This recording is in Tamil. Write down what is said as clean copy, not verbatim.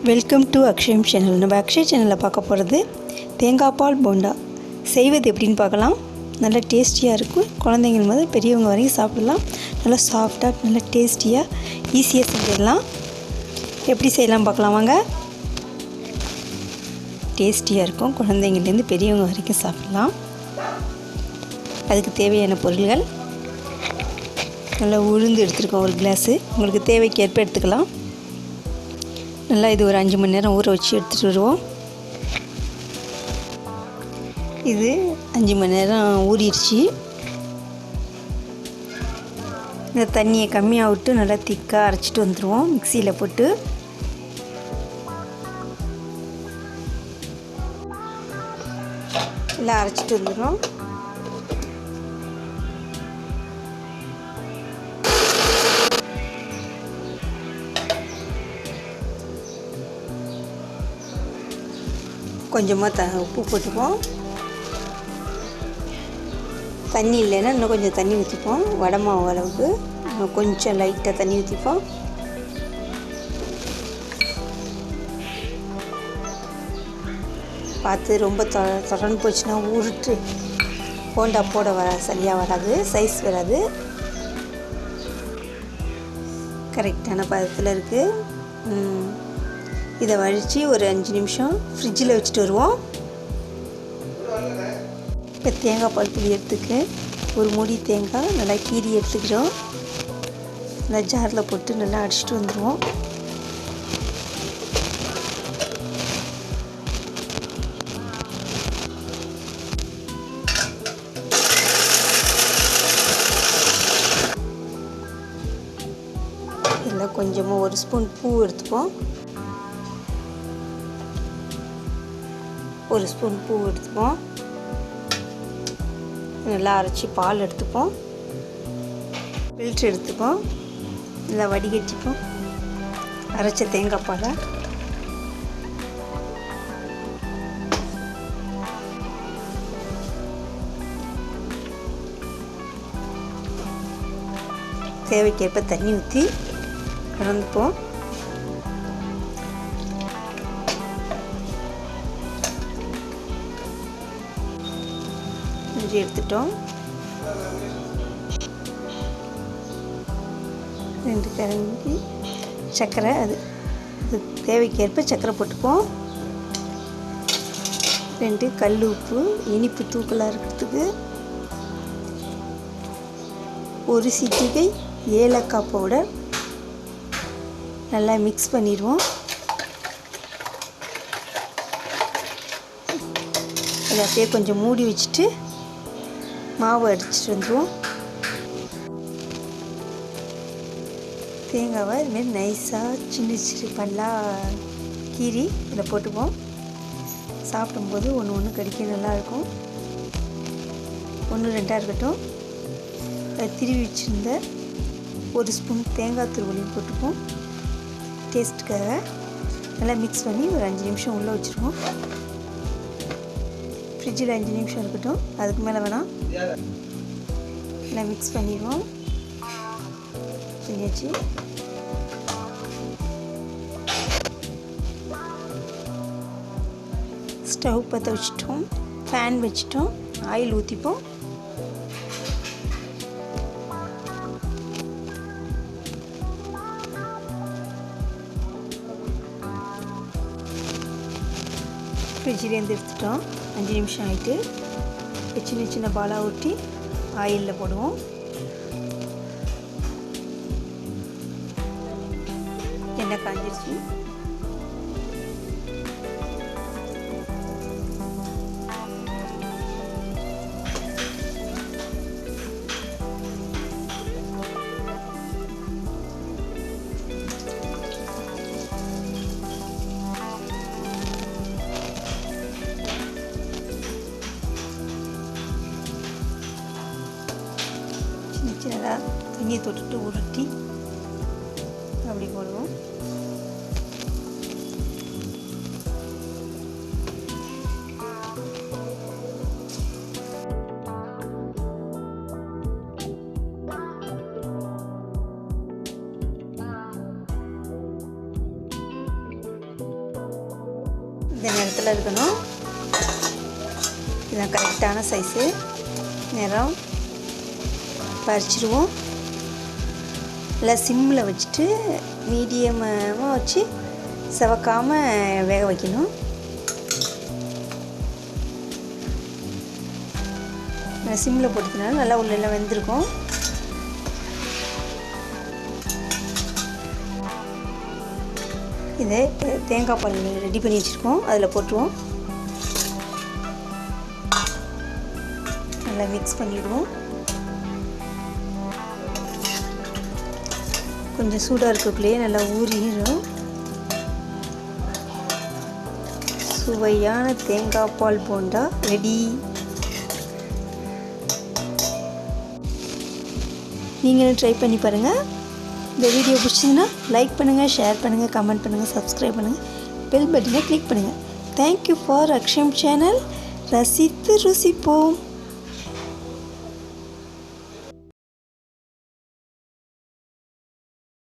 Welcome to Akshayam channel. நம்ம அக்ஷய் சேனலில் பார்க்க போகிறது தேங்காய் பால் போண்டா செய்வது எப்படின்னு பார்க்கலாம். நல்லா டேஸ்டியாக இருக்கும். குழந்தைங்கள் முதல் பெரியவங்க வரைக்கும் சாப்பிடலாம். நல்லா சாஃப்டாக நல்லா டேஸ்டியாக ஈஸியாக செஞ்சிடலாம். எப்படி செய்யலாம் பார்க்கலாம் வாங்க. டேஸ்டியாக இருக்கும். குழந்தைங்கள்லேருந்து பெரியவங்க வரைக்கும் சாப்பிடலாம். அதுக்கு தேவையான பொருள்கள் நல்லா உளுந்து எடுத்துருக்கோம், ஒரு கிளாஸு. உங்களுக்கு தேவைக்கேற்ப எடுத்துக்கலாம். நல்லா இது ஒரு 5 மணி நேரம் ஊற வச்சு எடுத்துகிட்டு வருவோம். இது 5 மணி நேரம் ஊறிடுச்சு. இந்த தண்ணியை கம்மியாக விட்டு நல்லா திக்காக அரைச்சிட்டு வந்துடுவோம். மிக்சியில் போட்டு நல்லா அரைச்சிட்டு வந்துடுவோம். கொஞ்சமாக உப்பு போட்டுப்போம். தண்ணி இல்லைன்னா இன்னும் கொஞ்சம் தண்ணி ஊற்றிப்போம். வடை மாவு அளவுக்கு இன்னும் கொஞ்சம் லைட்டாக தண்ணி ஊற்றிப்போம். பார்த்து ரொம்ப தொடர்ந்து போச்சுன்னா உருட்டு போண்டா போட சரியாக வராது, சைஸ் வராது. கரெக்டான பதத்தில் இருக்குது. இதை வழித்து ஒரு 5 நிமிஷம் ஃப்ரிட்ஜில் வச்சுட்டு வருவோம். இப்போ தேங்காய் பால் புளியறதுக்கு ஒரு மூடி தேங்காய் நல்லா கீறி எடுத்துக்கிறோம். நல்லா ஜாரில் போட்டு நல்லா அடிச்சுட்டு வந்துடுவோம். இதில் கொஞ்சமாக 1 ஸ்பூன் பூ எடுத்துப்போம். 1 ஸ்பூன் பூ எடுத்துப்போம். நல்லா அரைச்சி பால் எடுத்துப்போம். ஃபில்ட்ரு எடுத்துப்போம். நல்லா வடிகட்டிப்போம் அரைச்ச தேங்காய் பாலை. தேவைக்கேற்ப தண்ணி ஊற்றி கலந்துப்போம். எடுத்துட்டோம். 2 கரண்டி சர்க்கரை, அது தேவைக்கேற்ப சர்க்கரை போட்டுப்போம். 2 கல் உப்பு, இனிப்பு தூக்கலாக இருக்கிறதுக்கு. 1 சிட்டிகை ஏலக்காய் பவுடர். நல்லா மிக்ஸ் பண்ணிடுவோம். அதை அப்படியே கொஞ்சம் மூடி வச்சுட்டு மாவு அடிச்சுட்டு வந்துடுவோம். தேங்காவை இதுமாரி நைஸாக சின்ன பல்லாக கீறி இதில் போட்டுப்போம். சாப்பிடும்போது ஒன்று கடிக்க நல்லாயிருக்கும். 1-2 இருக்கட்டும். திருவி வச்சுருந்த 1 ஸ்பூன் தேங்காய் துருவலையும் போட்டுப்போம் டேஸ்ட்டுக்காக. நல்லா மிக்ஸ் பண்ணி ஒரு 5 நிமிஷம் உள்ளே வச்சுருவோம். ஃப்ரிட்ஜில் 5 நிமிஷம் இருக்கட்டும், அதுக்கு மேலே வேணாம். நல்லா மிக்ஸ் பண்ணிடுவோம். பண்ணியாச்சு. ஸ்டவ் பற்ற வச்சுட்டோம். ஃபேன் வச்சுட்டோம். ஆயில் ஊற்றிப்போம். ஃப்ரிட்ஜிலேருந்து எடுத்துட்டோம். 5 நிமிஷம் ஆகிட்டு சின்ன சின்ன பாலாக ஊற்றி ஆயிலில் போடுவோம். எண்ணெய் காஞ்சிருச்சு. சின்னதாக தண்ணியை தொட்டுட்டு உருட்டி அப்படி போடுவோம். இந்த நேரத்தில் இருக்கணும். இதுதான் கரெக்டான சைஸு. நேரம் பறிச்சிடுவோம். இல்லை சிம்மில் வச்சுட்டு மீடியமாக வச்சு செவக்காமல் வேக வைக்கணும். சிம்மில் போட்டதுனால நல்லா உள்ளெல்லாம் வெந்திருக்கும். இதை தேங்காய் பால் ரெடி பண்ணி வச்சுருக்கோம், அதில் போட்டுருவோம். நல்லா மிக்ஸ் பண்ணிவிடுவோம். கொஞ்சம் சூடாக இருக்கக்குள்ளேயே நல்லா ஊறிடும். சுவையான தேங்காய் பால் போண்டா ரெடி. நீங்களும் ட்ரை பண்ணி பாருங்கள். இந்த வீடியோ பிடிச்சதுன்னா லைக் பண்ணுங்கள், ஷேர் பண்ணுங்கள், கமெண்ட் பண்ணுங்கள், சப்ஸ்கிரைப் பண்ணுங்கள், பெல் பட்டனை கிளிக் பண்ணுங்கள். Thank you for Akshayam channel. ரசித்து ருசிப்போம்.